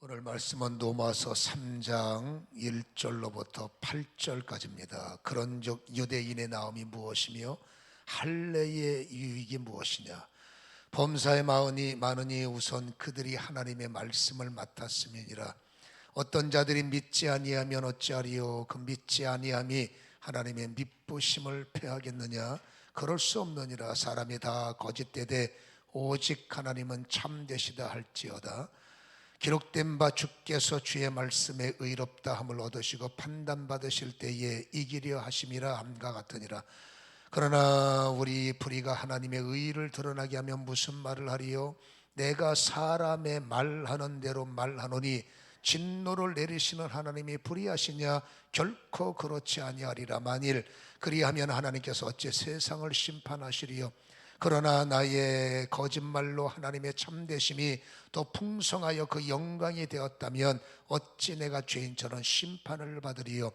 오늘 말씀은 로마서 3장 1절로부터 8절까지입니다. 그런즉 유대인의 나음이 무엇이며 할례의 유익이 무엇이냐? 범사에 많으니 우선 그들이 하나님의 말씀을 맡았음이니라. 어떤 자들이 믿지 아니하면 어찌하리요? 그 믿지 아니함이 하나님의 미쁘심을 패하겠느냐? 그럴 수 없느니라. 사람이 다 거짓되되 오직 하나님은 참되시다 할지어다. 기록된 바 주께서 주의 말씀에 의롭다 함을 얻으시고 판단받으실 때에 이기려 하심이라 함과 같으니라. 그러나 우리 불의가 하나님의 의를 드러나게 하면 무슨 말을 하리요? 내가 사람의 말하는 대로 말하노니 진노를 내리시는 하나님이 불의하시냐? 결코 그렇지 아니하리라. 만일 그리하면 하나님께서 어찌 세상을 심판하시리요? 그러나 나의 거짓말로 하나님의 참되심이 더 풍성하여 그 영광이 되었다면 어찌 내가 죄인처럼 심판을 받으리요?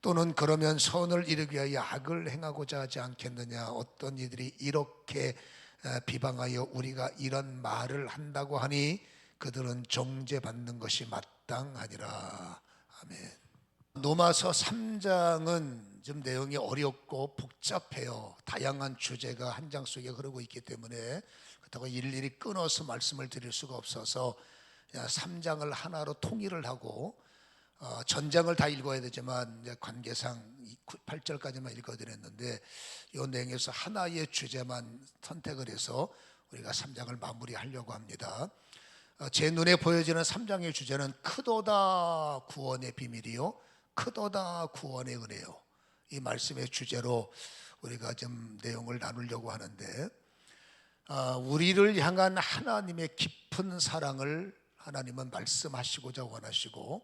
또는 그러면 선을 이루기 위하여 악을 행하고자 하지 않겠느냐? 어떤 이들이 이렇게 비방하여 우리가 이런 말을 한다고 하니 그들은 정죄받는 것이 마땅하니라. 아멘. 로마서 3장은 좀 내용이 어렵고 복잡해요. 다양한 주제가 한 장 속에 흐르고 있기 때문에 그렇다고 일일이 끊어서 말씀을 드릴 수가 없어서 3장을 하나로 통일을 하고 전장을 다 읽어야 되지만 관계상 8절까지만 읽어드렸는데 이 내용에서 하나의 주제만 선택을 해서 우리가 3장을 마무리하려고 합니다. 제 눈에 보여지는 3장의 주제는 크도다 구원의 비밀이요, 크도다 구원의 은혜요. 이 말씀의 주제로 우리가 좀 내용을 나누려고 하는데, 우리를 향한 하나님의 깊은 사랑을 하나님은 말씀하시고자 원하시고,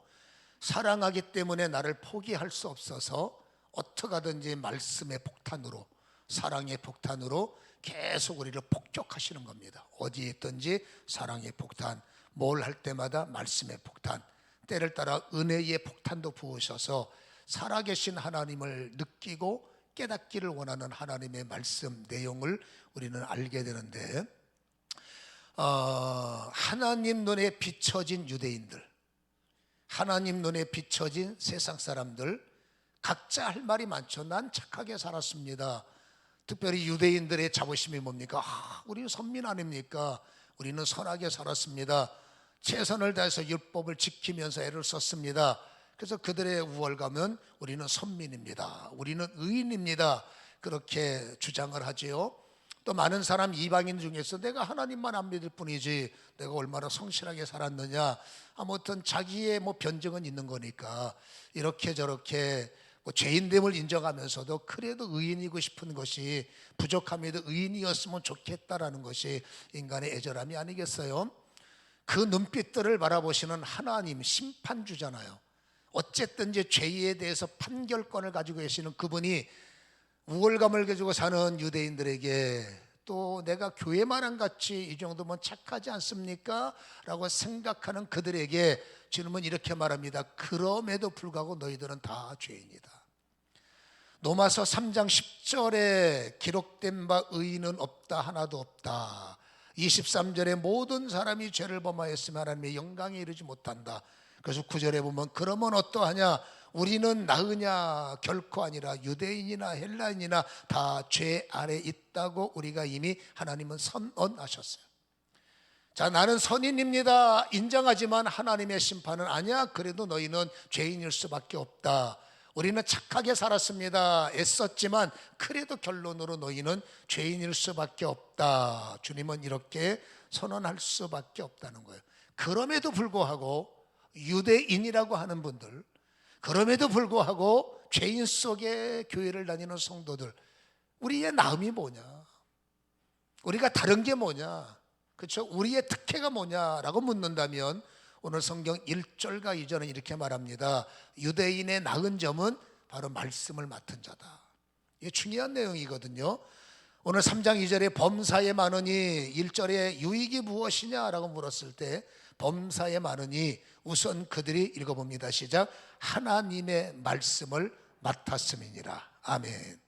사랑하기 때문에 나를 포기할 수 없어서 어떻게 하든지 말씀의 폭탄으로, 사랑의 폭탄으로 계속 우리를 폭격하시는 겁니다. 어디에 있든지 사랑의 폭탄, 뭘 할 때마다 말씀의 폭탄, 때를 따라 은혜의 폭탄도 부으셔서 살아계신 하나님을 느끼고 깨닫기를 원하는 하나님의 말씀 내용을 우리는 알게 되는데, 하나님 눈에 비춰진 유대인들, 하나님 눈에 비춰진 세상 사람들, 각자 할 말이 많죠. 난 착하게 살았습니다. 특별히 유대인들의 자부심이 뭡니까? 우리는 선민 아닙니까? 우리는 선하게 살았습니다. 최선을 다해서 율법을 지키면서 애를 썼습니다. 그래서 그들의 우월감은 우리는 선민입니다, 우리는 의인입니다, 그렇게 주장을 하지요. 또 많은 사람 이방인 중에서 내가 하나님만 안 믿을 뿐이지 내가 얼마나 성실하게 살았느냐, 아무튼 자기의 변증은 있는 거니까 이렇게 저렇게 죄인됨을 인정하면서도 그래도 의인이고 싶은 것이, 부족함에도 의인이었으면 좋겠다라는 것이 인간의 애절함이 아니겠어요? 그 눈빛들을 바라보시는 하나님, 심판주잖아요. 어쨌든지 죄에 대해서 판결권을 가지고 계시는 그분이 우월감을 가지고 사는 유대인들에게, 또 내가 교회만 같이 이 정도면 착하지 않습니까? 라고 생각하는 그들에게 주님은 이렇게 말합니다. 그럼에도 불구하고 너희들은 다 죄인이다. 로마서 3장 10절에 기록된 바 의인은 없다, 하나도 없다. 23절에 모든 사람이 죄를 범하였으며 하나님의 영광에 이르지 못한다. 그래서 9절에 보면 그러면 어떠하냐? 우리는 나으냐? 결코 아니라 유대인이나 헬라인이나 다 죄 아래 있다고 우리가 이미 하나님은 선언하셨어요. 자, 나는 선인입니다, 인정하지만 하나님의 심판은 아니야. 그래도 너희는 죄인일 수밖에 없다. 우리는 착하게 살았습니다, 애썼지만 그래도 결론으로 너희는 죄인일 수밖에 없다. 주님은 이렇게 선언할 수밖에 없다는 거예요. 그럼에도 불구하고 유대인이라고 하는 분들, 그럼에도 불구하고 죄인 속에 교회를 다니는 성도들, 우리의 나음이 뭐냐? 우리가 다른 게 뭐냐? 그렇죠? 우리의 특혜가 뭐냐라고 묻는다면 오늘 성경 1절과 2절은 이렇게 말합니다. 유대인의 나은 점은 바로 말씀을 맡은 자다. 이게 중요한 내용이거든요. 오늘 3장 2절에 범사에 많으니, 1절에 유익이 무엇이냐라고 물었을 때 범사에 많으니 우선 그들이 읽어봅니다. 시작. 하나님의 말씀을 맡았음이니라. 아멘.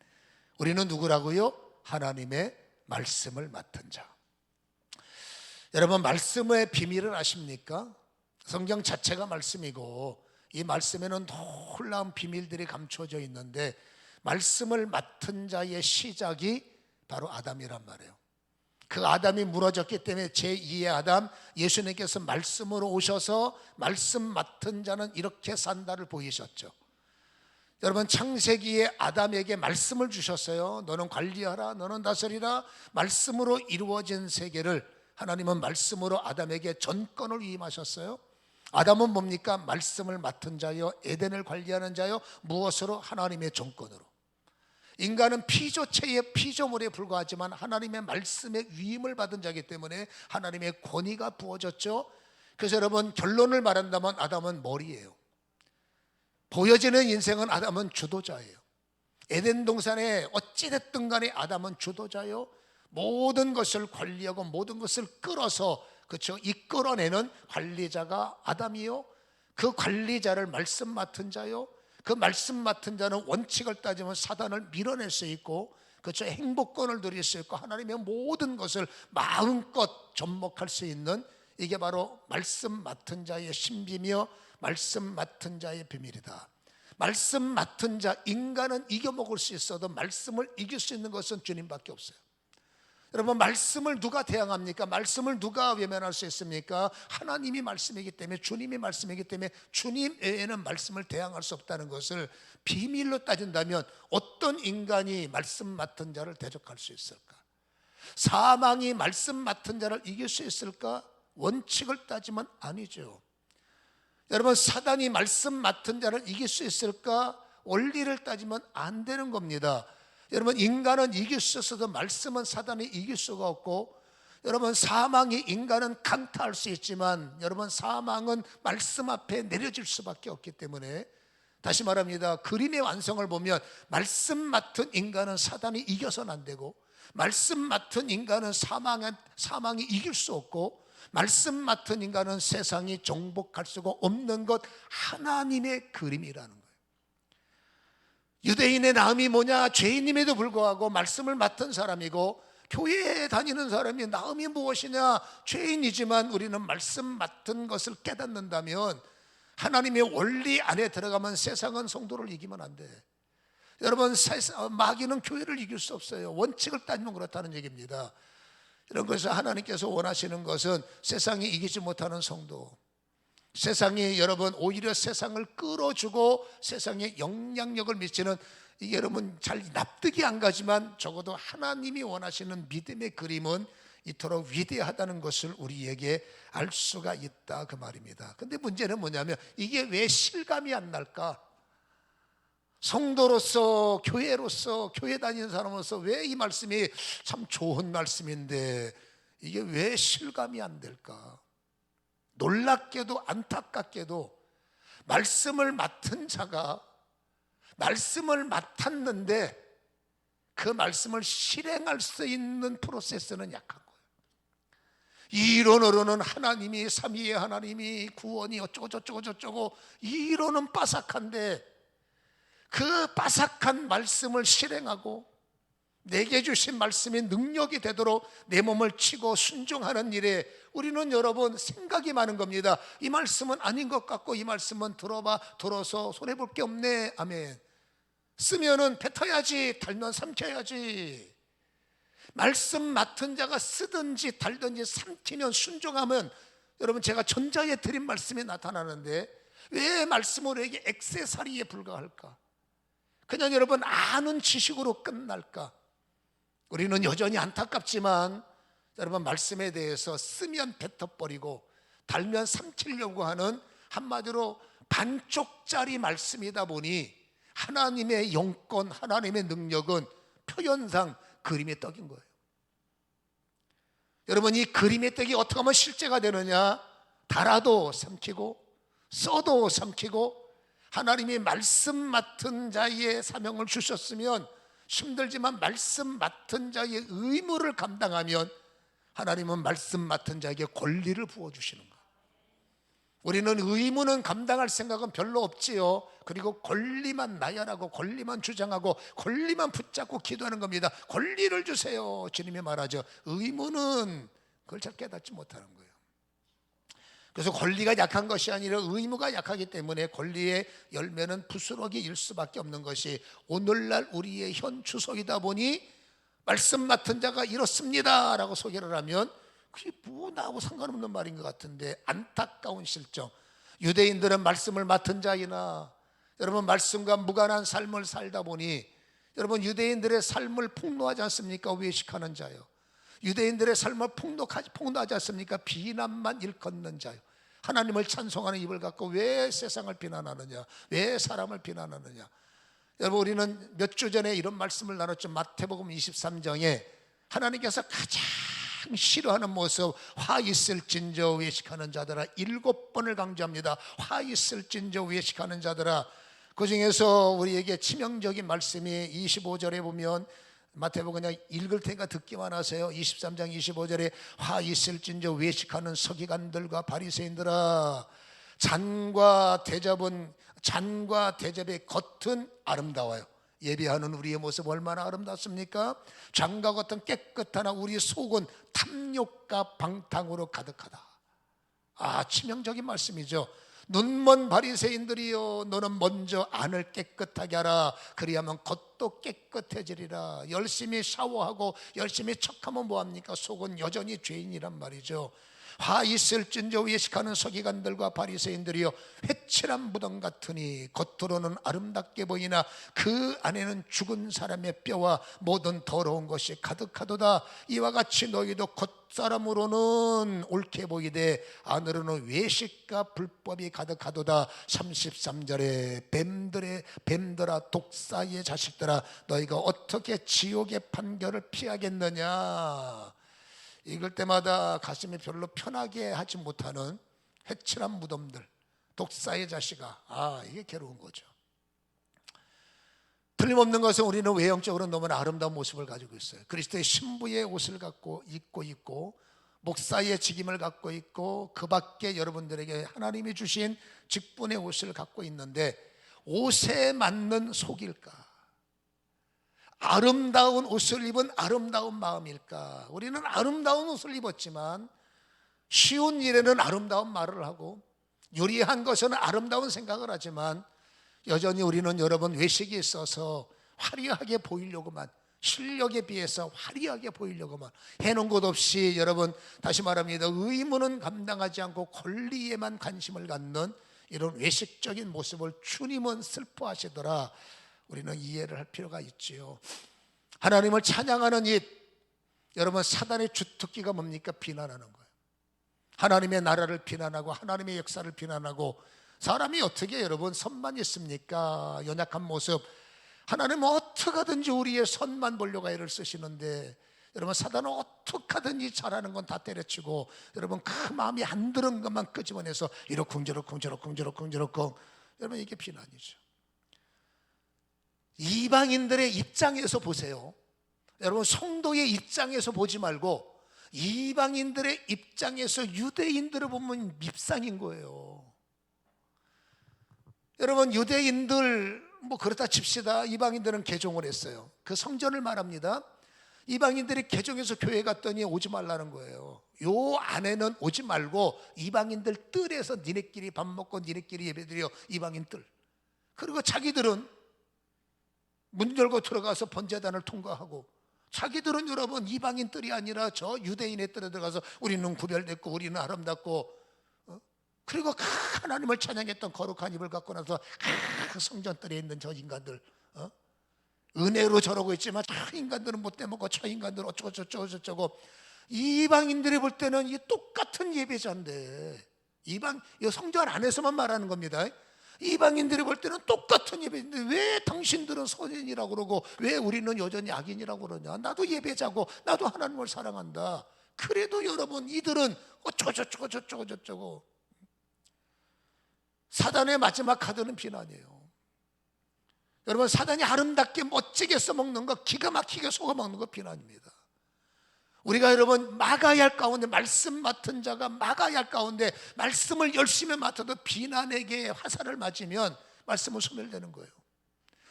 우리는 누구라고요? 하나님의 말씀을 맡은 자. 여러분, 말씀의 비밀을 아십니까? 성경 자체가 말씀이고 이 말씀에는 놀라운 비밀들이 감춰져 있는데 말씀을 맡은 자의 시작이 바로 아담이란 말이에요. 그 아담이 무너졌기 때문에 제2의 아담 예수님께서 말씀으로 오셔서 말씀 맡은 자는 이렇게 산다를 보이셨죠. 여러분, 창세기에 아담에게 말씀을 주셨어요. 너는 관리하라, 너는 다스리라. 말씀으로 이루어진 세계를 하나님은 말씀으로 아담에게 전권을 위임하셨어요. 아담은 뭡니까? 말씀을 맡은 자요, 에덴을 관리하는 자요. 무엇으로? 하나님의 정권으로. 인간은 피조체의 피조물에 불과하지만 하나님의 말씀의 위임을 받은 자이기 때문에 하나님의 권위가 부어졌죠. 그래서 여러분, 결론을 말한다면 아담은 머리예요. 보여지는 인생은 아담은 주도자예요. 에덴 동산에 어찌됐든 간에 아담은 주도자요, 모든 것을 관리하고 모든 것을 끌어서, 그렇죠, 이끌어내는 관리자가 아담이요. 그 관리자를 말씀 맡은 자요, 그 말씀 맡은 자는 원칙을 따지면 사단을 밀어낼 수 있고, 그렇죠, 행복권을 누릴 수 있고 하나님의 모든 것을 마음껏 접목할 수 있는, 이게 바로 말씀 맡은 자의 신비며 말씀 맡은 자의 비밀이다. 말씀 맡은 자, 인간은 이겨먹을 수 있어도 말씀을 이길 수 있는 것은 주님밖에 없어요. 여러분, 말씀을 누가 대항합니까? 말씀을 누가 외면할 수 있습니까? 하나님이 말씀이기 때문에, 주님이 말씀이기 때문에 주님 외에는 말씀을 대항할 수 없다는 것을 비밀로 따진다면 어떤 인간이 말씀 맡은 자를 대적할 수 있을까? 사망이 말씀 맡은 자를 이길 수 있을까? 원칙을 따지면 아니죠. 여러분, 사단이 말씀 맡은 자를 이길 수 있을까? 원리를 따지면 안 되는 겁니다. 여러분, 인간은 이길 수 있어도 말씀은 사단이 이길 수가 없고, 여러분, 사망이 인간은 강타할 수 있지만 여러분, 사망은 말씀 앞에 내려질 수밖에 없기 때문에, 다시 말합니다, 그림의 완성을 보면 말씀 맡은 인간은 사단이 이겨서는 안 되고, 말씀 맡은 인간은 사망이 이길 수 없고, 말씀 맡은 인간은 세상이 정복할 수가 없는 것, 하나님의 그림이라는 거예요. 유대인의 나음이 뭐냐? 죄인임에도 불구하고 말씀을 맡은 사람이고, 교회에 다니는 사람이 나음이 무엇이냐? 죄인이지만 우리는 말씀 맡은 것을 깨닫는다면, 하나님의 원리 안에 들어가면 세상은 성도를 이기면 안 돼. 여러분, 마귀는 교회를 이길 수 없어요. 원칙을 따지면 그렇다는 얘기입니다. 이런 것을 하나님께서 원하시는 것은 세상이 이기지 못하는 성도, 세상이 여러분 오히려 세상을 끌어주고 세상에 영향력을 미치는, 이게 여러분 잘 납득이 안 가지만 적어도 하나님이 원하시는 믿음의 그림은 이토록 위대하다는 것을 우리에게 알 수가 있다, 그 말입니다. 근데 문제는 뭐냐면 이게 왜 실감이 안 날까? 성도로서, 교회로서, 교회 다니는 사람으로서 왜 이 말씀이 참 좋은 말씀인데 이게 왜 실감이 안 될까? 놀랍게도 안타깝게도 말씀을 맡은 자가 말씀을 맡았는데 그 말씀을 실행할 수 있는 프로세스는 약한 거예요. 이론으로는 하나님이, 삼위의 하나님이 구원이 어쩌고 저쩌고 저쩌고 이론은 빠삭한데, 그 빠삭한 말씀을 실행하고 내게 주신 말씀이 능력이 되도록 내 몸을 치고 순종하는 일에 우리는 여러분 생각이 많은 겁니다. 이 말씀은 아닌 것 같고, 이 말씀은 들어서 손해볼 게 없네. 아멘. 쓰면은 뱉어야지, 달면 삼켜야지. 말씀 맡은 자가 쓰든지 달든지 삼키면, 순종하면, 여러분 제가 전자에 드린 말씀이 나타나는데 왜 말씀으로 에게 액세서리에 불과할까? 그냥 여러분 아는 지식으로 끝날까? 우리는 여전히 안타깝지만 여러분 말씀에 대해서 쓰면 뱉어버리고 달면 삼키려고 하는, 한마디로 반쪽짜리 말씀이다 보니 하나님의 영권, 하나님의 능력은 표현상 그림의 떡인 거예요. 여러분, 이 그림의 떡이 어떻게 하면 실제가 되느냐? 달아도 삼키고 써도 삼키고, 하나님이 말씀 맡은 자의 사명을 주셨으면 힘들지만 말씀 맡은 자의 의무를 감당하면 하나님은 말씀 맡은 자에게 권리를 부어주시는 거예요. 우리는 의무는 감당할 생각은 별로 없지요. 그리고 권리만 나열하고 권리만 주장하고 권리만 붙잡고 기도하는 겁니다. 권리를 주세요, 주님이 말하죠. 의무는 그걸 잘 깨닫지 못하는 거예요. 그래서 권리가 약한 것이 아니라 의무가 약하기 때문에 권리의 열매는 부스러기일 수밖에 없는 것이 오늘날 우리의 현 추석이다 보니 말씀 맡은 자가 이렇습니다 라고 소개를 하면 그게 뭐 나하고 상관없는 말인 것 같은데, 안타까운 실정. 유대인들은 말씀을 맡은 자이나 여러분 말씀과 무관한 삶을 살다 보니 여러분 유대인들의 삶을 폭로하지 않습니까? 외식하는 자요. 유대인들의 삶을 폭로하지 않습니까? 비난만 일컫는 자요. 하나님을 찬송하는 입을 갖고 왜 세상을 비난하느냐, 왜 사람을 비난하느냐. 여러분 우리는 몇 주 전에 이런 말씀을 나눴죠. 마태복음 23장에 하나님께서 가장 싫어하는 모습, 화 있을진저 외식하는 자들아, 7번을 강조합니다. 화 있을진저 외식하는 자들아. 그 중에서 우리에게 치명적인 말씀이 25절에 보면, 마태복음 그냥 읽을 테니까 듣기만 하세요. 23장 25절에 화 있을진저 외식하는 서기관들과 바리새인들아, 잔과 대접의 겉은 아름다워요. 예배하는 우리의 모습 얼마나 아름답습니까? 잔과 겉은 깨끗하나 우리 속은 탐욕과 방탕으로 가득하다. 치명적인 말씀이죠. 눈먼 바리새인들이여, 너는 먼저 안을 깨끗하게 하라. 그리하면 겉도 깨끗해지리라. 열심히 샤워하고 열심히 척하면 뭐합니까? 속은 여전히 죄인이란 말이죠. 화 있을진저 외식하는 서기관들과 바리새인들이여, 회칠한 무덤 같으니 겉으로는 아름답게 보이나 그 안에는 죽은 사람의 뼈와 모든 더러운 것이 가득하도다. 이와 같이 너희도 겉사람으로는 옳게 보이되 안으로는 외식과 불법이 가득하도다. 33절에 뱀들아 독사의 자식들아, 너희가 어떻게 지옥의 판결을 피하겠느냐. 읽을 때마다 가슴이 별로 편하게 하지 못하는 회칠한 무덤들, 독사의 자식아, 이게 괴로운 거죠. 틀림없는 것은 우리는 외형적으로 너무나 아름다운 모습을 가지고 있어요. 그리스도의 신부의 옷을 입고 있고 목사의 직임을 갖고 있고 그 밖에 여러분들에게 하나님이 주신 직분의 옷을 갖고 있는데, 옷에 맞는 속일까? 아름다운 옷을 입은 아름다운 마음일까? 우리는 아름다운 옷을 입었지만 쉬운 일에는 아름다운 말을 하고 요리한 것은 아름다운 생각을 하지만 여전히 우리는 여러분 외식이 있어서 화려하게 보이려고만, 실력에 비해서 화려하게 보이려고만 해놓은 것 없이, 여러분 다시 말합니다, 의무는 감당하지 않고 권리에만 관심을 갖는 이런 외식적인 모습을 주님은 슬퍼하시더라. 우리는 이해를 할 필요가 있지요. 하나님을 찬양하는 여러분 사단의 주특기가 뭡니까? 비난하는 거예요. 하나님의 나라를 비난하고 하나님의 역사를 비난하고, 사람이 어떻게 여러분 선만 있습니까? 연약한 모습. 하나님은 어떻게 하든지 우리의 선만 보려고 애를 쓰시는데, 여러분 사단은 어떻게 하든지 잘하는 건 다 때려치고 여러분 그 마음이 안 드는 것만 끄집어내서 이러쿵저러쿵 여러분 이게 비난이죠. 이방인들의 입장에서 보세요. 여러분 성도의 입장에서 보지 말고 이방인들의 입장에서 유대인들을 보면 밉상인 거예요. 여러분 유대인들 그렇다 칩시다. 이방인들은 개종을 했어요. 그 성전을 말합니다. 이방인들이 개종해서 교회 갔더니 오지 말라는 거예요. 요 안에는 오지 말고 이방인들 뜰에서 니네끼리 밥 먹고 니네끼리 예배드려. 이방인 뜰. 그리고 자기들은 문 열고 들어가서 번제단을 통과하고, 자기들은 여러분 이방인 뜰이 아니라 저 유대인의 뜰에 들어가서 우리는 구별됐고 우리는 아름답고, 그리고 하나님을 찬양했던 거룩한 입을 갖고 나서 성전뜰에 있는 저 인간들, 은혜로 저러고 있지만 저 인간들은 못 대먹고 저 인간들은 어쩌고 이방인들이 볼 때는 이 똑같은 예배자인데, 이 성전 안에서만 말하는 겁니다. 이방인들이 볼 때는 똑같은 예배인데 왜 당신들은 선인이라고 그러고 왜 우리는 여전히 악인이라고 그러냐. 나도 예배자고 나도 하나님을 사랑한다. 그래도 여러분 이들은 어쩌고 사단의 마지막 카드는 비난이에요. 여러분 사단이 아름답게 멋지게 써먹는 거, 기가 막히게 속아먹는 거 비난입니다. 우리가 여러분 막아야 할 가운데, 말씀 맡은 자가 막아야 할 가운데 말씀을 열심히 맡아도 비난에게 화살을 맞으면 말씀은 소멸되는 거예요.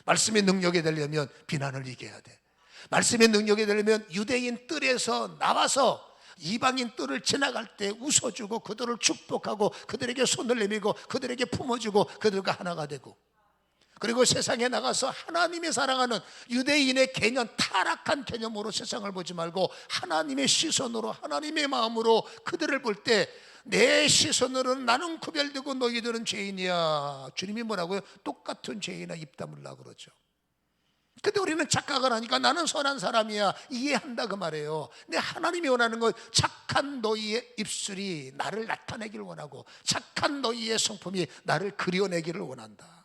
말씀의 능력이 되려면 비난을 이겨야 돼. 말씀의 능력이 되려면 유대인 뜰에서 나와서 이방인들을 지나갈 때 웃어주고 그들을 축복하고 그들에게 손을 내밀고 그들에게 품어주고 그들과 하나가 되고, 그리고 세상에 나가서 하나님이 사랑하는 유대인의 개념, 타락한 개념으로 세상을 보지 말고 하나님의 시선으로, 하나님의 마음으로 그들을 볼 때 내 시선으로는 나는 구별되고 너희들은 죄인이야. 주님이 뭐라고요? 똑같은 죄인아 입 다물라 그러죠. 근데 우리는 착각을 하니까 나는 선한 사람이야 이해한다 그 말이에요. 근데 하나님이 원하는 건 착한 너희의 입술이 나를 나타내기를 원하고 착한 너희의 성품이 나를 그려내기를 원한다.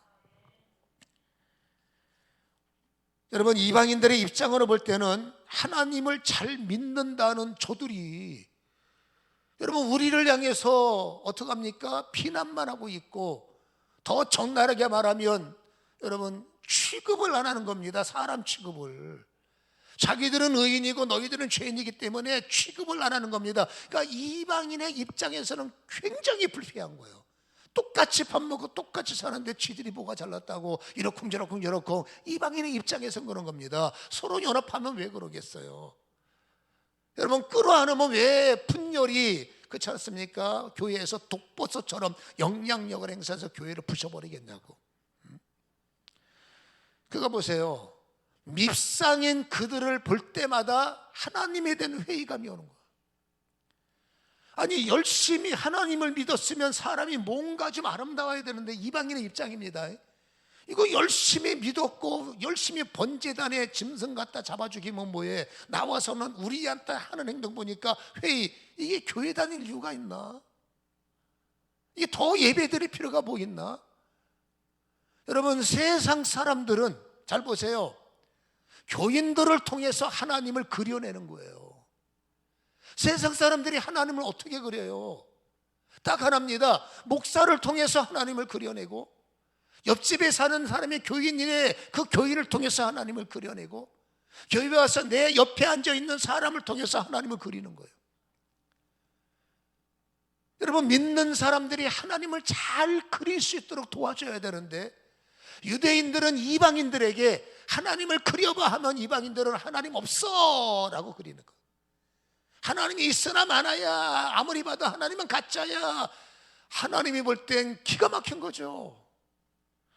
여러분, 이방인들의 입장으로 볼 때는 하나님을 잘 믿는다는 저들이, 여러분, 우리를 향해서 어떡합니까? 비난만 하고 있고, 더 적나라하게 말하면 여러분 취급을 안 하는 겁니다. 사람 취급을. 자기들은 의인이고 너희들은 죄인이기 때문에 취급을 안 하는 겁니다. 그러니까 이방인의 입장에서는 굉장히 불쾌한 거예요. 똑같이 밥 먹고 똑같이 사는데 지들이 뭐가 잘났다고 이러쿵저러쿵. 이방인의 입장에서는 그런 겁니다. 서로 연합하면 왜 그러겠어요? 여러분, 끌어안으면 왜 분열이, 그렇지 않습니까? 교회에서 독버섯처럼 영향력을 행사해서 교회를 부셔버리겠냐고. 그거 보세요. 밉상인 그들을 볼 때마다 하나님에 대한 회의감이 오는 거예요. 아니, 열심히 하나님을 믿었으면 사람이 뭔가 좀 아름다워야 되는데, 이방인의 입장입니다. 이거 열심히 믿었고 열심히 번제단에 짐승 갖다 잡아 죽이면 뭐해? 나와서는 우리한테 하는 행동 보니까 회의. 이게 교회 다닐 이유가 있나? 이게 더 예배 드릴 필요가 뭐 있나? 여러분, 세상 사람들은 잘 보세요. 교인들을 통해서 하나님을 그려내는 거예요. 세상 사람들이 하나님을 어떻게 그려요? 딱 하나입니다. 목사를 통해서 하나님을 그려내고, 옆집에 사는 사람이 교인이래, 그 교인을 통해서 하나님을 그려내고, 교회에 와서 내 옆에 앉아있는 사람을 통해서 하나님을 그리는 거예요. 여러분, 믿는 사람들이 하나님을 잘 그릴 수 있도록 도와줘야 되는데, 유대인들은 이방인들에게 하나님을 그려봐 하면 이방인들은 하나님 없어 라고 그리는 거예요. 하나님이 있으나 마나야, 아무리 봐도 하나님은 가짜야. 하나님이 볼 땐 기가 막힌 거죠.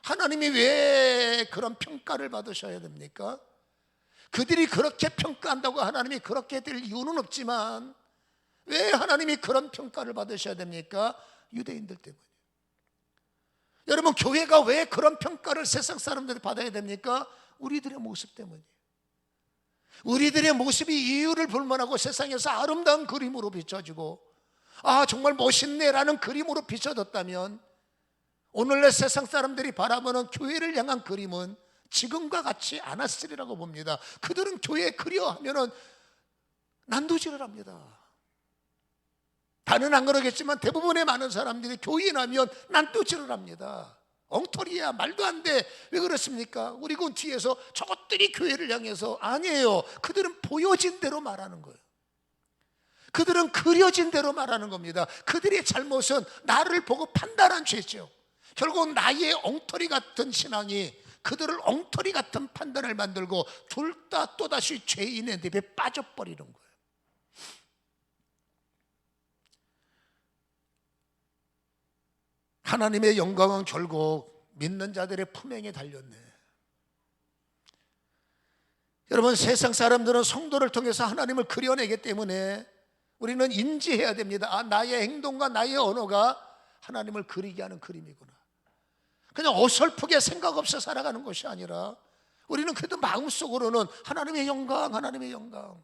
하나님이 왜 그런 평가를 받으셔야 됩니까? 그들이 그렇게 평가한다고 하나님이 그렇게 될 이유는 없지만 왜 하나님이 그런 평가를 받으셔야 됩니까? 유대인들 때문이에요. 여러분, 교회가 왜 그런 평가를 세상 사람들이 받아야 됩니까? 우리들의 모습 때문이에요. 우리들의 모습이 이유를 볼만하고 세상에서 아름다운 그림으로 비춰지고, 아 정말 멋있네라는 그림으로 비춰졌다면, 오늘날 세상 사람들이 바라보는 교회를 향한 그림은 지금과 같지 않았으리라고 봅니다. 그들은 교회 그려하면은 난도질을 합니다. 다는 안 그러겠지만 대부분의 많은 사람들이 교인하면 난도질을 합니다. 엉터리야, 말도 안 돼. 왜 그렇습니까? 우리 그 뒤에서 저것들이 교회를 향해서, 아니에요. 그들은 보여진 대로 말하는 거예요. 그들은 그려진 대로 말하는 겁니다. 그들의 잘못은 나를 보고 판단한 죄죠. 결국 나의 엉터리 같은 신앙이 그들을 엉터리 같은 판단을 만들고 둘 다 또다시 죄인의 늪에 빠져버리는 거예요. 하나님의 영광은 결국 믿는 자들의 품행에 달렸네. 여러분, 세상 사람들은 성도를 통해서 하나님을 그려내기 때문에 우리는 인지해야 됩니다. 아, 나의 행동과 나의 언어가 하나님을 그리게 하는 그림이구나. 그냥 어설프게 생각 없이 살아가는 것이 아니라 우리는 그래도 마음속으로는 하나님의 영광, 하나님의 영광.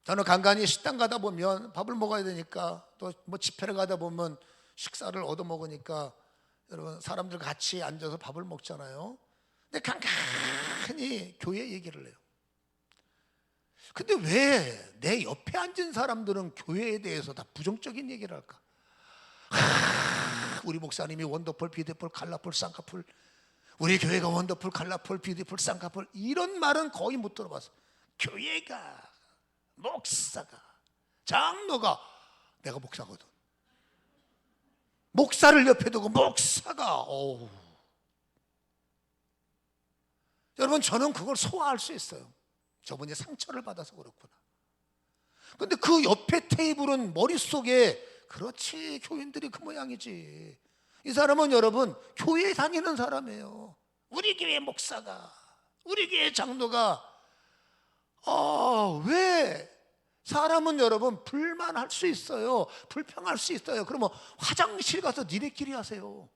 저는 간간히 식당 가다 보면 밥을 먹어야 되니까, 또 뭐 집회를 가다 보면 식사를 얻어 먹으니까 여러분 사람들 같이 앉아서 밥을 먹잖아요. 근데 간간히 교회 얘기를 해요. 근데 왜 내 옆에 앉은 사람들은 교회에 대해서 다 부정적인 얘기를 할까? 우리 목사님이 원더풀, 비디풀, 칼라풀, 쌍꺼풀, 우리 교회가 원더풀, 칼라풀, 비디풀, 쌍꺼풀, 이런 말은 거의 못 들어봤어. 교회가, 목사가, 장로가, 내가 목사거든. 목사를 옆에 두고 목사가, 어우. 여러분, 저는 그걸 소화할 수 있어요. 저분이 상처를 받아서 그렇구나. 근데 그 옆에 테이블은 머릿속에 그렇지, 교인들이 그 모양이지. 이 사람은 여러분 교회에 다니는 사람이에요. 우리 교회 목사가, 우리 교회 장로가. 왜? 사람은 여러분 불만할 수 있어요. 불평할 수 있어요. 그러면 화장실 가서 니네끼리 하세요.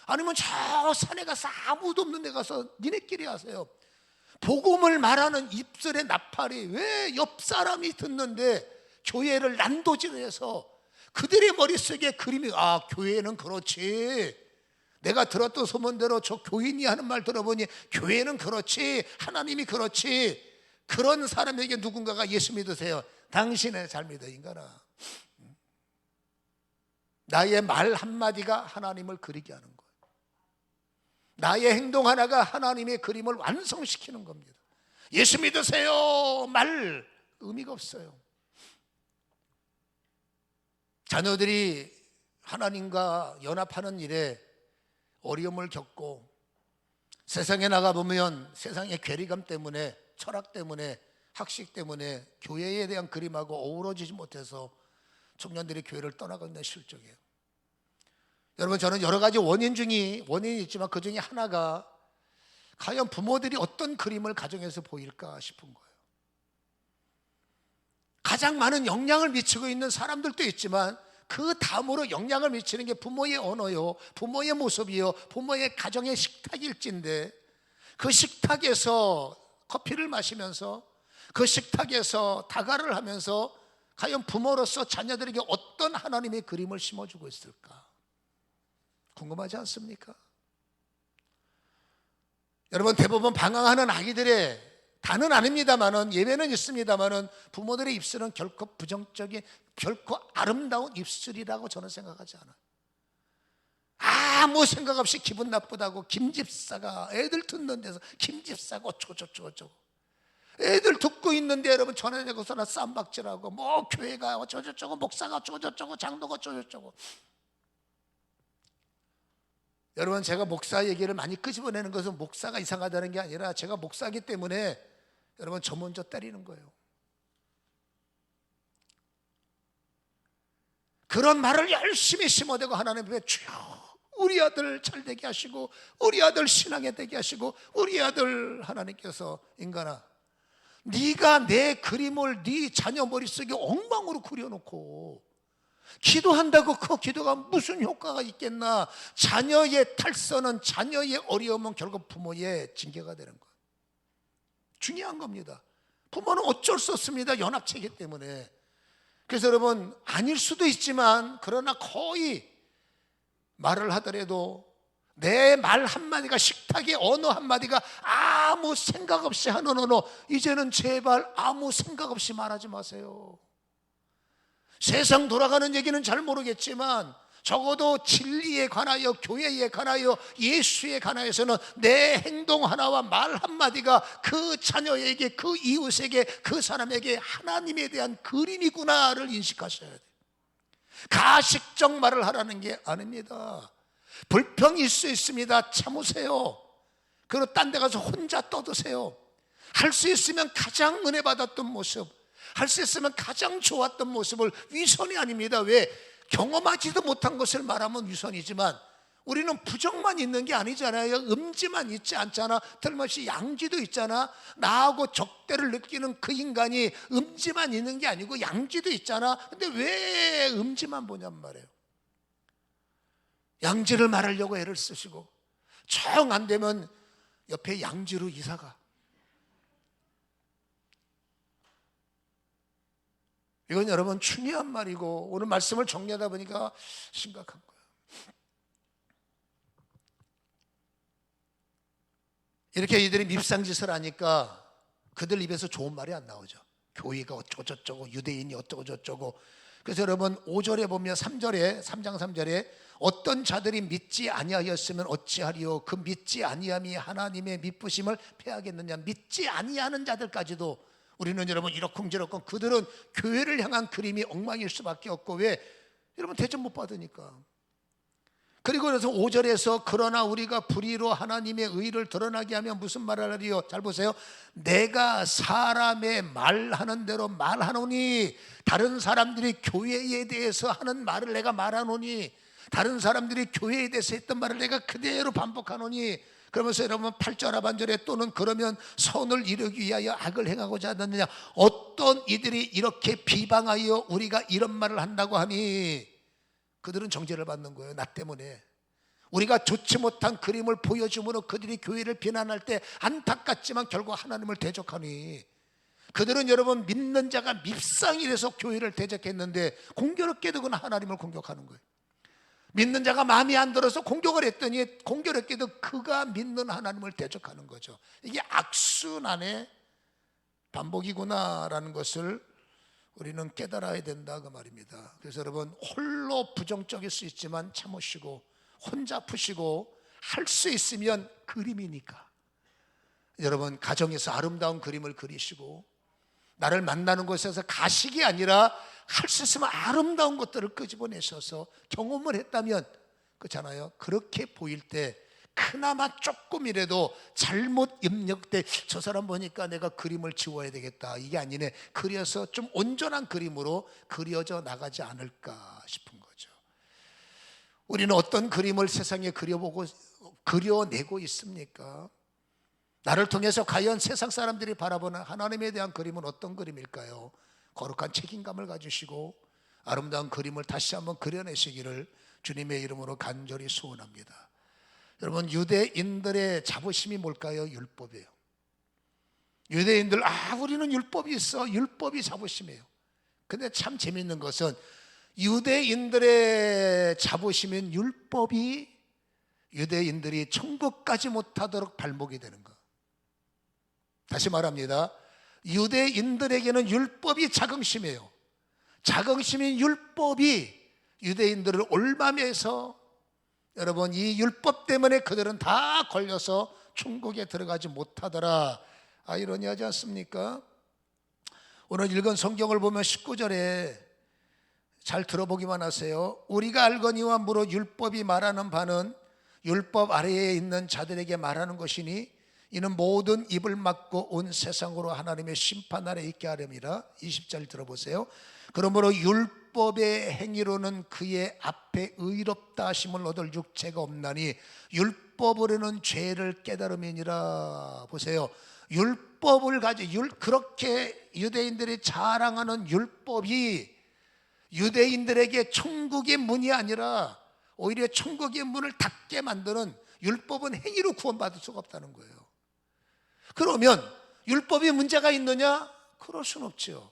아니면 저 산에 가서 아무도 없는 데 가서 니네끼리 하세요. 복음을 말하는 입술의 나팔이 왜 옆 사람이 듣는데 교회를 난도질해서 그들의 머릿속에 그림이, 교회는 그렇지, 내가 들었던 소문대로 저 교인이 하는 말 들어보니 교회는 그렇지, 하나님이 그렇지. 그런 사람에게 누군가가 예수 믿으세요. 당신의 잘 믿어 인간아. 나의 말 한마디가 하나님을 그리게 하는 거예요. 나의 행동 하나가 하나님의 그림을 완성시키는 겁니다. 예수 믿으세요 말 의미가 없어요. 자녀들이 하나님과 연합하는 일에 어려움을 겪고 세상에 나가보면 세상의 괴리감 때문에, 철학 때문에, 학식 때문에 교회에 대한 그림하고 어우러지지 못해서 청년들이 교회를 떠나고 있는 실정이에요. 여러분, 저는 여러 가지 원인이 있지만 그 중에 하나가 과연 부모들이 어떤 그림을 가정에서 보일까 싶은 거예요. 가장 많은 영향을 미치고 있는 사람들도 있지만 그 다음으로 영향을 미치는 게 부모의 언어요, 부모의 모습이요, 부모의 가정의 식탁일진데, 그 식탁에서 커피를 마시면서, 그 식탁에서 다가를 하면서 과연 부모로서 자녀들에게 어떤 하나님의 그림을 심어주고 있을까 궁금하지 않습니까? 여러분, 대부분 방황하는 아기들의, 다는 아닙니다만은, 예외는 있습니다만은, 부모들의 입술은 결코 부정적인, 결코 아름다운 입술이라고 저는 생각하지 않아요. 아무 생각 없이 기분 나쁘다고 김집사가 애들 듣는 데서 김집사가 어쩌고저쩌고, 애들 듣고 있는데 여러분 전화내고서나 쌈박질하고, 뭐 교회가 어쩌고저쩌고, 목사가 어쩌고저쩌고, 장로가 어쩌고저쩌고. 여러분, 제가 목사 얘기를 많이 끄집어내는 것은 목사가 이상하다는 게 아니라 제가 목사이기 때문에 여러분 저 먼저 때리는 거예요. 그런 말을 열심히 심어대고 하나님 앞에 주여 우리 아들 잘 되게 하시고, 우리 아들 신앙에 되게 하시고, 우리 아들, 하나님께서 인간아, 네가 내 그림을 네 자녀 머릿속에 엉망으로 그려놓고 기도한다고 그 기도가 무슨 효과가 있겠나. 자녀의 탈선은, 자녀의 어려움은 결국 부모의 징계가 되는 거예요. 중요한 겁니다. 부모는 어쩔 수 없습니다. 연합체이기 때문에. 그래서 여러분, 아닐 수도 있지만 그러나 거의 말을 하더라도 내 말 한마디가, 식탁의 언어 한마디가 아무 생각 없이 하는 언어, 이제는 제발 아무 생각 없이 말하지 마세요. 세상 돌아가는 얘기는 잘 모르겠지만 적어도 진리에 관하여, 교회에 관하여, 예수에 관하여서는 내 행동 하나와 말 한마디가 그 자녀에게, 그 이웃에게, 그 사람에게 하나님에 대한 그림이구나를 인식하셔야 돼요. 가식적 말을 하라는 게 아닙니다. 불평일 수 있습니다. 참으세요. 그리고 딴 데 가서 혼자 떠드세요. 할 수 있으면 가장 은혜 받았던 모습, 할 수 있으면 가장 좋았던 모습을, 위선이 아닙니다. 왜? 경험하지도 못한 것을 말하면 위선이지만 우리는 부정만 있는 게 아니잖아요. 음지만 있지 않잖아. 틀림없이 양지도 있잖아. 나하고 적대를 느끼는 그 인간이 음지만 있는 게 아니고 양지도 있잖아. 근데 왜 음지만 보냔 말이에요. 양지를 말하려고 애를 쓰시고 정 안 되면 옆에 양지로 이사가. 이건 여러분 중요한 말이고, 오늘 말씀을 정리하다 보니까 심각한 거예요. 이렇게 이들이 밉상짓을 하니까 그들 입에서 좋은 말이 안 나오죠. 교회가 어쩌고저쩌고, 유대인이 어쩌고저쩌고. 그래서 여러분 5절에 보면 3절에, 3장 3절에 어떤 자들이 믿지 아니하였으면 어찌하리요, 그 믿지 아니함이 하나님의 미쁘심을 패하겠느냐. 믿지 아니하는 자들까지도 우리는 여러분 이러쿵저러쿵, 그들은 교회를 향한 그림이 엉망일 수밖에 없고, 왜? 여러분 대접 못 받으니까. 그리고 그래서 5절에서 그러나 우리가 불의로 하나님의 의를 드러나게 하면 무슨 말을 하리요? 잘 보세요. 내가 사람의 말하는 대로 말하노니, 다른 사람들이 교회에 대해서 하는 말을 내가 말하노니, 다른 사람들이 교회에 대해서 했던 말을 내가 그대로 반복하노니, 그러면서 여러분 8절 하반절에 또는 그러면 선을 이루기 위하여 악을 행하고자 하느냐, 어떤 이들이 이렇게 비방하여 우리가 이런 말을 한다고 하니 그들은 정죄를 받는 거예요. 나 때문에. 우리가 좋지 못한 그림을 보여줌으로 그들이 교회를 비난할 때 안타깝지만 결국 하나님을 대적하니, 그들은 여러분 믿는 자가 밉상이 돼서 교회를 대적했는데 공교롭게도 그는 하나님을 공격하는 거예요. 믿는 자가 마음에 안 들어서 공격을 했더니 공교롭게도 그가 믿는 하나님을 대적하는 거죠. 이게 악순환의 반복이구나라는 것을 우리는 깨달아야 된다 그 말입니다. 그래서 여러분 홀로 부정적일 수 있지만 참으시고 혼자 푸시고 할 수 있으면 그림이니까 여러분 가정에서 아름다운 그림을 그리시고, 나를 만나는 곳에서 가식이 아니라 할 수 있으면 아름다운 것들을 끄집어내셔서 경험을 했다면, 그렇잖아요. 그렇게 보일 때 그나마 조금이라도 잘못 입력돼 저 사람 보니까 내가 그림을 지워야 되겠다, 이게 아니네, 그려서 좀 온전한 그림으로 그려져 나가지 않을까 싶은 거죠. 우리는 어떤 그림을 세상에 그려내고 있습니까? 나를 통해서 과연 세상 사람들이 바라보는 하나님에 대한 그림은 어떤 그림일까요? 거룩한 책임감을 가지시고 아름다운 그림을 다시 한번 그려내시기를 주님의 이름으로 간절히 소원합니다. 여러분 유대인들의 자부심이 뭘까요? 율법이에요. 유대인들 우리는 율법이 있어, 율법이 자부심이에요. 근데 참 재밌는 것은 유대인들의 자부심인 율법이 유대인들이 천국까지 못하도록 발목이 되는 것. 다시 말합니다. 유대인들에게는 율법이 자긍심이에요. 자긍심인 율법이 유대인들을 올밤해서, 여러분 이 율법 때문에 그들은 다 걸려서 천국에 들어가지 못하더라. 아이러니하지 않습니까? 오늘 읽은 성경을 보면 19절에 잘 들어보기만 하세요. 우리가 알거니와 무릇 율법이 말하는 바는 율법 아래에 있는 자들에게 말하는 것이니 이는 모든 입을 막고 온 세상으로 하나님의 심판 아래 있게 하렵니다. 20절 들어보세요. 그러므로 율법의 행위로는 그의 앞에 의롭다 하심을 얻을 육체가 없나니 율법으로는 죄를 깨달음이니라. 보세요. 율법을 그렇게 유대인들이 자랑하는 율법이 유대인들에게 천국의 문이 아니라 오히려 천국의 문을 닫게 만드는, 율법은 행위로 구원받을 수가 없다는 거예요. 그러면 율법이 문제가 있느냐? 그럴 수는 없죠.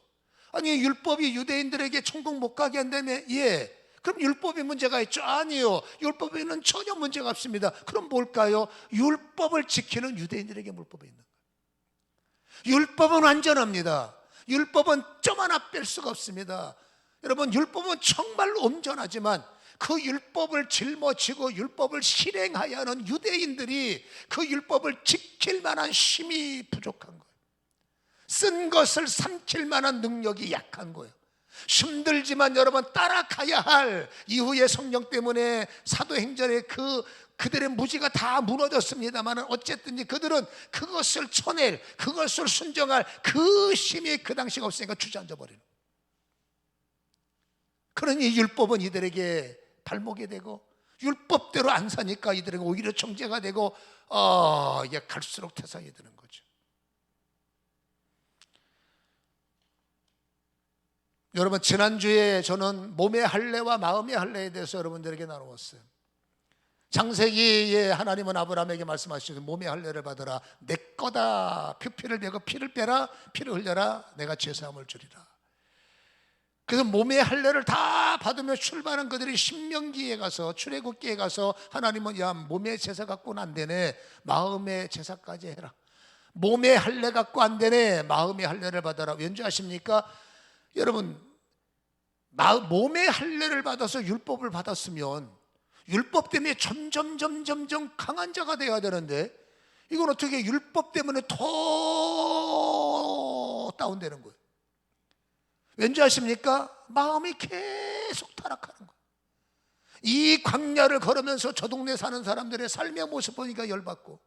아니 율법이 유대인들에게 천국 못 가게 한다며? 예. 그럼 율법이 문제가 있죠? 아니요. 율법에는 전혀 문제가 없습니다. 그럼 뭘까요? 율법을 지키는 유대인들에게 율법이 있는 거예요. 율법은 완전합니다. 율법은 점 하나 뺄 수가 없습니다. 여러분 율법은 정말로 온전하지만 그 율법을 짊어지고 율법을 실행하여 하는 유대인들이 그 율법을 지킬 만한 힘이 부족한 거예요. 쓴 것을 삼킬 만한 능력이 약한 거예요. 힘들지만 여러분 따라가야 할, 이후의 성령 때문에 사도행전에 그들의 무지가 다 무너졌습니다만 어쨌든 그들은 그것을 쳐낼, 그것을 순정할 그 힘이 그 당시가 없으니까 주저앉아 버리는 거예요. 그러니 율법은 이들에게 발목이 되고 율법대로 안 사니까 이들에게 오히려 정죄가 되고 이게 갈수록 태상이 되는 거죠. 여러분 지난주에 저는 몸의 할례와 마음의 할례에 대해서 여러분들에게 나누었어요. 창세기에 하나님은 아브라함에게 말씀하시죠. 몸의 할례를 받으라. 내 거다. 표피를 내고 피를 빼라. 피를 흘려라. 내가 죄사함을 주리라. 그래서 몸의 할례를 다 받으며 출발한 그들이 신명기에 가서, 출애굽기에 가서 하나님은 야 몸의 제사 갖고는 안 되네, 마음의 제사까지 해라. 몸의 할례 갖고 안 되네, 마음의 할례를 받아라. 왠지 아십니까? 여러분 몸의 할례를 받아서 율법을 받았으면 율법 때문에 점점 강한 자가 되어야 되는데 이건 어떻게 율법 때문에 더 다운되는 거예요. 왠지 아십니까? 마음이 계속 타락하는 거예요. 이 광야를 걸으면서 저 동네 사는 사람들의 삶의 모습 보니까 열받고,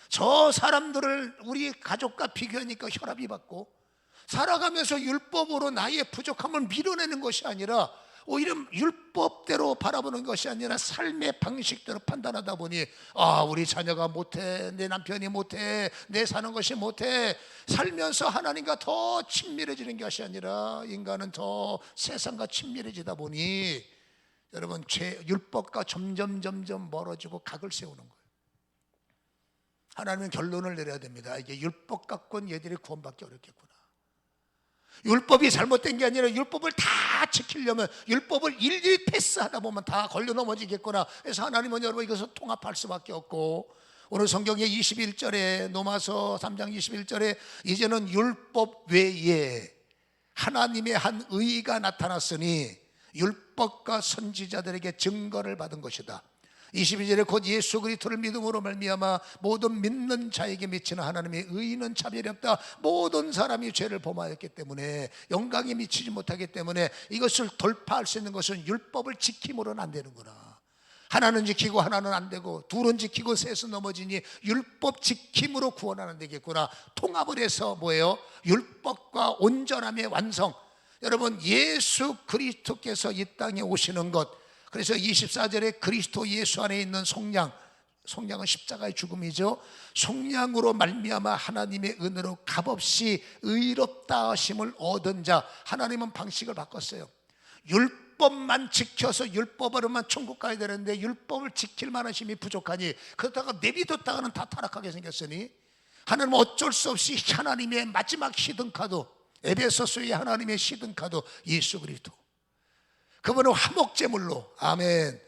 저 사람들을 우리 가족과 비교하니까 혈압이 받고, 살아가면서 율법으로 나의 부족함을 밀어내는 것이 아니라 오히려 율법대로 바라보는 것이 아니라 삶의 방식대로 판단하다 보니, 아, 우리 자녀가 못해, 내 남편이 못해, 내 사는 것이 못해, 살면서 하나님과 더 친밀해지는 것이 아니라 인간은 더 세상과 친밀해지다 보니 여러분, 율법과 점점 멀어지고 각을 세우는 거예요. 하나님은 결론을 내려야 됩니다. 이게 율법 갖고는 얘들이 구원받기 어렵겠구나. 율법이 잘못된 게 아니라 율법을 다 지키려면 율법을 일일이 패스하다 보면 다 걸려 넘어지겠구나. 그래서 하나님은 여러분 이것을 통합할 수밖에 없고, 오늘 성경의 21절에, 로마서 3장 21절에 이제는 율법 외에 하나님의 한 의가 나타났으니 율법과 선지자들에게 증거를 받은 것이다. 22절에 곧 예수 그리스도를 믿음으로 말미암아 모든 믿는 자에게 미치는 하나님의 의는 차별이 없다. 모든 사람이 죄를 범하였기 때문에, 영광에 미치지 못하기 때문에 이것을 돌파할 수 있는 것은 율법을 지킴으로는 안 되는구나. 하나는 지키고 하나는 안 되고, 둘은 지키고 셋은 넘어지니 율법 지킴으로 구원하는 되겠구나. 통합을 해서 뭐예요? 율법과 온전함의 완성. 여러분, 예수 그리스도께서 이 땅에 오시는 것, 그래서 24절에 그리스도 예수 안에 있는 속량, 속량은 십자가의 죽음이죠. 속량으로 말미암아 하나님의 은혜로 값없이 의롭다 하심을 얻은 자. 하나님은 방식을 바꿨어요. 율법만 지켜서 율법으로만 천국 가야 되는데 율법을 지킬 만한 힘이 부족하니, 그러다가 내비뒀다가는 다 타락하게 생겼으니 하나님은 어쩔 수 없이 하나님의 마지막 시든카드, 에베소서의 하나님의 시든카드 예수 그리스도, 그분은 화목제물로, 아멘.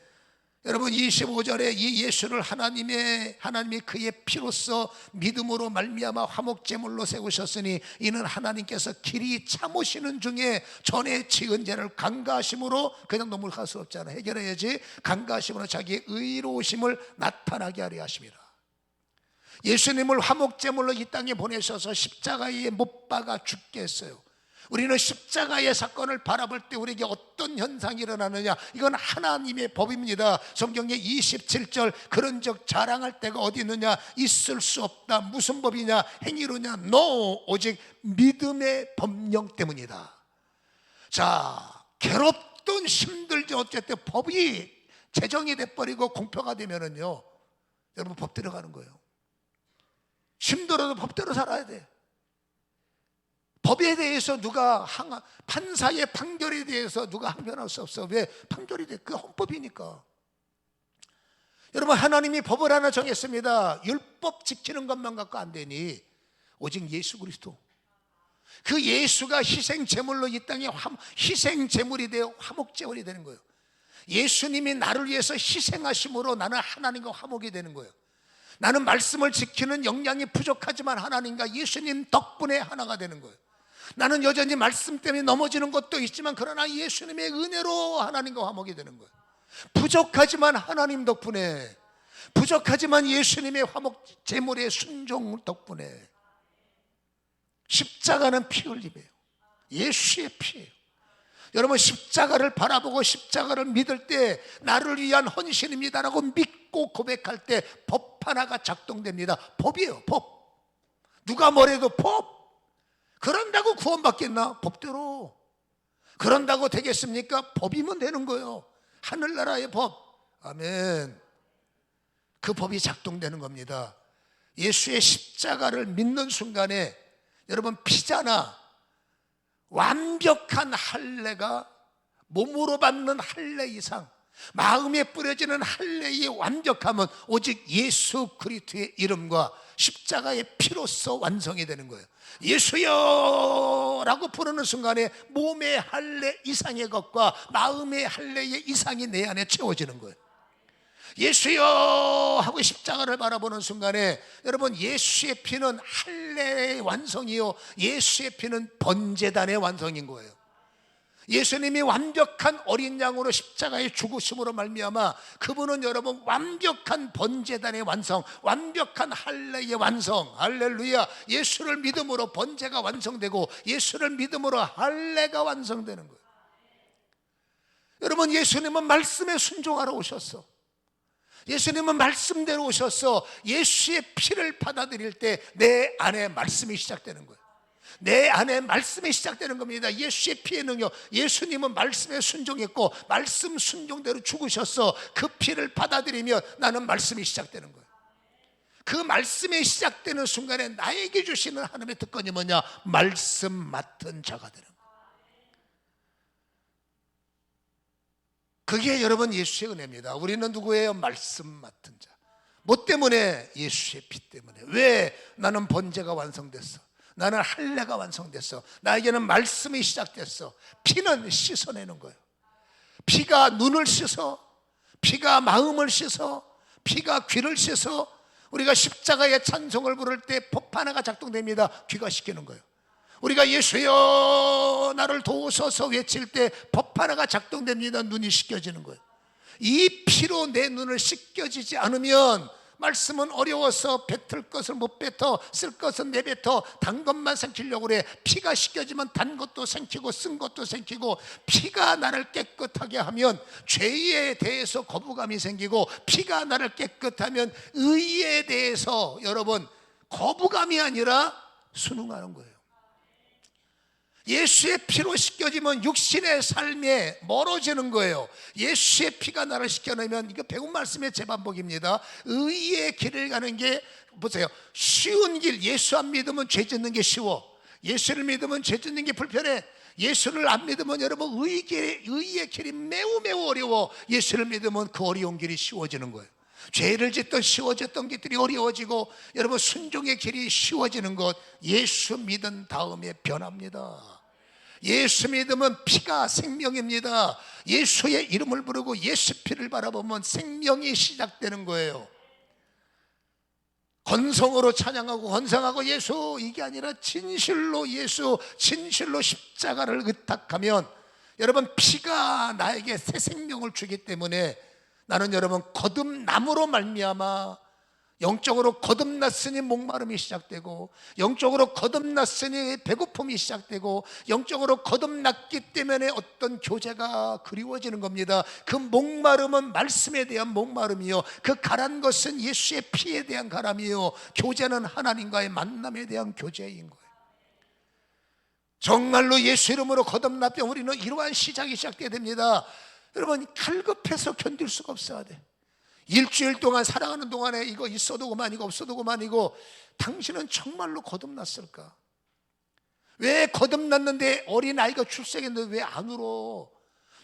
여러분, 25절에 이 예수를 하나님이 그의 피로써 믿음으로 말미암아 화목제물로 세우셨으니 이는 하나님께서 길이 참으시는 중에 전에 지은 죄를 간과하심으로, 그냥 넘어갈 수 없잖아, 해결해야지, 간과하심으로 자기의 의로우심을 나타나게 하려 하심이라. 예수님을 화목제물로 이 땅에 보내셔서 십자가에 못 박아 죽게 했어요. 우리는 십자가의 사건을 바라볼 때 우리에게 어떤 현상이 일어나느냐, 이건 하나님의 법입니다. 성경의 27절, 그런즉 자랑할 데가 어디 있느냐, 있을 수 없다. 무슨 법이냐, 행위로냐, no, 오직 믿음의 법령 때문이다. 자, 괴롭든 힘들든 어쨌든 법이 제정이 돼버리고 공표가 되면은요, 여러분, 법대로 가는 거예요. 힘들어도 법대로 살아야 돼. 법에 대해서 누가 판사의 판결에 대해서 누가 항변할 수 없어. 왜? 판결이 돼. 그 헌법이니까. 여러분, 하나님이 법을 하나 정했습니다. 율법 지키는 것만 갖고 안 되니 오직 예수 그리스도, 그 예수가 희생제물로 이 땅에 희생제물이 되어 화목제물이 되는 거예요. 예수님이 나를 위해서 희생하심으로 나는 하나님과 화목이 되는 거예요. 나는 말씀을 지키는 역량이 부족하지만 하나님과 예수님 덕분에 하나가 되는 거예요. 나는 여전히 말씀 때문에 넘어지는 것도 있지만 그러나 예수님의 은혜로 하나님과 화목이 되는 거예요. 부족하지만 하나님 덕분에, 부족하지만 예수님의 화목 제물의 순종 덕분에. 십자가는 피 흘림이에요. 예수의 피예요. 여러분, 십자가를 바라보고 십자가를 믿을 때 나를 위한 헌신입니다라고 믿고 고백할 때 법 하나가 작동됩니다. 법이에요, 법. 누가 뭐래도 법. 그런다고 구원받겠나? 법대로. 그런다고 되겠습니까? 법이면 되는 거예요. 하늘나라의 법. 아멘. 그 법이 작동되는 겁니다. 예수의 십자가를 믿는 순간에 여러분, 피잖아. 완벽한 할례가 몸으로 받는 할례 이상, 마음에 뿌려지는 할례의 완벽함은 오직 예수 그리스도의 이름과 십자가의 피로써 완성이 되는 거예요. 예수여 라고 부르는 순간에 몸의 할례 이상의 것과 마음의 할례의 이상이 내 안에 채워지는 거예요. 예수여 하고 십자가를 바라보는 순간에 여러분, 예수의 피는 할례의 완성이요, 예수의 피는 번제단의 완성인 거예요. 예수님이 완벽한 어린 양으로 십자가의 죽으심으로 말미암아 그분은 여러분 완벽한 번제단의 완성, 완벽한 할례의 완성. 할렐루야. 예수를 믿음으로 번제가 완성되고 예수를 믿음으로 할례가 완성되는 거예요. 여러분, 예수님은 말씀에 순종하러 오셨어. 예수님은 말씀대로 오셔서 예수의 피를 받아들일 때 내 안에 말씀이 시작되는 거예요. 내 안에 말씀이 시작되는 겁니다. 예수의 피의 능력. 예수님은 말씀에 순종했고 말씀 순종대로 죽으셔서 그 피를 받아들이면 나는 말씀이 시작되는 거예요. 그 말씀이 시작되는 순간에 나에게 주시는 하나님의 특권이 뭐냐? 말씀 맡은 자가 되는 거예요. 그게 여러분 예수의 은혜입니다. 우리는 누구예요? 말씀 맡은 자. 뭐 때문에? 예수의 피 때문에. 왜? 나는 번제가 완성됐어. 나는 할례가 완성됐어. 나에게는 말씀이 시작됐어. 피는 씻어내는 거예요. 피가 눈을 씻어, 피가 마음을 씻어, 피가 귀를 씻어. 우리가 십자가의 찬송을 부를 때 법 하나가 작동됩니다. 귀가 씻기는 거예요. 우리가 예수여 나를 도우소서 외칠 때 법 하나가 작동됩니다. 눈이 씻겨지는 거예요. 이 피로 내 눈을 씻겨지지 않으면 말씀은 어려워서 뱉을 것을 못 뱉어, 쓸 것은 내뱉어, 단 것만 삼키려고 그래. 피가 씻겨지면 단 것도 삼키고 쓴 것도 삼키고, 피가 나를 깨끗하게 하면 죄에 대해서 거부감이 생기고, 피가 나를 깨끗하면 의에 대해서 여러분 거부감이 아니라 순응하는 거예요. 예수의 피로 씻겨지면 육신의 삶에 멀어지는 거예요. 예수의 피가 나를 씻겨내면, 이거 배운 말씀의 재반복입니다. 의의 길을 가는 게 보세요. 쉬운 길. 예수 안 믿으면 죄 짓는 게 쉬워. 예수를 믿으면 죄 짓는 게 불편해. 예수를 안 믿으면 여러분 의의 길이 매우 어려워. 예수를 믿으면 그 어려운 길이 쉬워지는 거예요. 죄를 짓던 쉬워졌던 것들이 어려워지고 여러분 순종의 길이 쉬워지는 것, 예수 믿은 다음에 변합니다. 예수 믿으면 피가 생명입니다. 예수의 이름을 부르고 예수 피를 바라보면 생명이 시작되는 거예요. 건성으로 찬양하고 건성하고 예수, 이게 아니라 진실로 예수, 진실로 십자가를 의탁하면 여러분 피가 나에게 새 생명을 주기 때문에 나는 여러분 거듭남으로 말미암아 영적으로 거듭났으니 목마름이 시작되고, 영적으로 거듭났으니 배고픔이 시작되고, 영적으로 거듭났기 때문에 어떤 교제가 그리워지는 겁니다. 그 목마름은 말씀에 대한 목마름이요, 그 가란 것은 예수의 피에 대한 가람이요, 교제는 하나님과의 만남에 대한 교제인 거예요. 정말로 예수 이름으로 거듭났던 우리는 이러한 시작이 시작되게 됩니다. 여러분, 갈급해서 견딜 수가 없어야 돼. 일주일 동안 살아가는 동안에 이거 있어도 그만이고 없어도 그만이고, 당신은 정말로 거듭났을까? 왜 거듭났는데 어린아이가 출생했는데 왜 안 울어?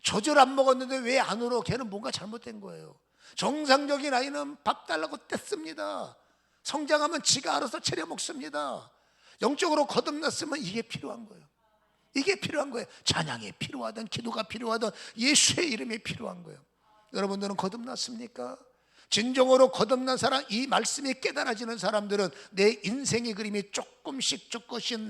젖을 안 먹었는데 왜 안 울어? 걔는 뭔가 잘못된 거예요. 정상적인 아이는 밥 달라고 뗐습니다. 성장하면 지가 알아서 차려 먹습니다. 영적으로 거듭났으면 이게 필요한 거예요. 이게 필요한 거예요. 찬양이 필요하든 기도가 필요하든 예수의 이름이 필요한 거예요. 여러분들은 거듭났습니까? 진정으로 거듭난 사람, 이 말씀이 깨달아지는 사람들은 내 인생의 그림이 조금씩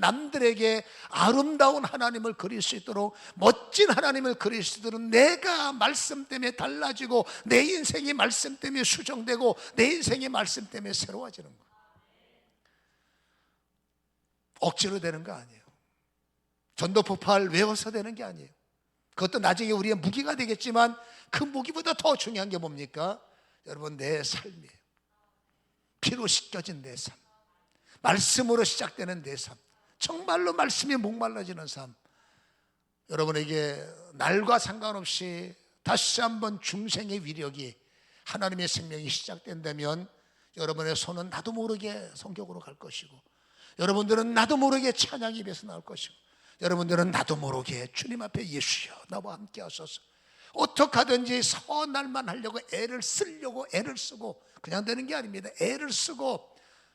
남들에게 아름다운 하나님을 그릴 수 있도록, 멋진 하나님을 그릴 수 있도록 내가 말씀 때문에 달라지고, 내 인생이 말씀 때문에 수정되고, 내 인생이 말씀 때문에 새로워지는 거예요. 억지로 되는 거 아니에요. 전도폭발 외워서 되는 게 아니에요. 그것도 나중에 우리의 무기가 되겠지만 그 무기보다 더 중요한 게 뭡니까? 여러분, 내 삶이에요. 피로 씻겨진 내 삶, 말씀으로 시작되는 내 삶, 정말로 말씀이 목말라지는 삶. 여러분에게 날과 상관없이 다시 한번 중생의 위력이, 하나님의 생명이 시작된다면 여러분의 손은 나도 모르게 성경으로 갈 것이고, 여러분들은 나도 모르게 찬양이 입에서 나올 것이고, 여러분들은 나도 모르게 주님 앞에 예수여 나와 함께 하소서, 어떻게 하든지 선할만 하려고 애를 쓰고, 그냥 되는 게 아닙니다. 애를 쓰고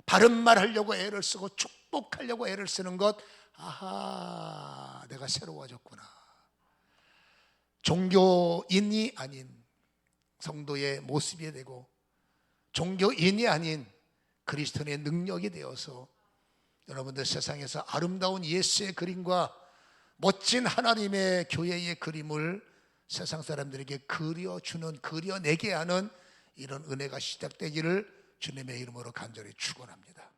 바른 말 하려고 애를 쓰고 축복하려고 애를 쓰는 것, 아하, 내가 새로워졌구나. 종교인이 아닌 성도의 모습이 되고, 종교인이 아닌 그리스도의 능력이 되어서 여러분들 세상에서 아름다운 예수의 그림과 멋진 하나님의 교회의 그림을 세상 사람들에게 그려내게 하는 이런 은혜가 시작되기를 주님의 이름으로 간절히 축원합니다.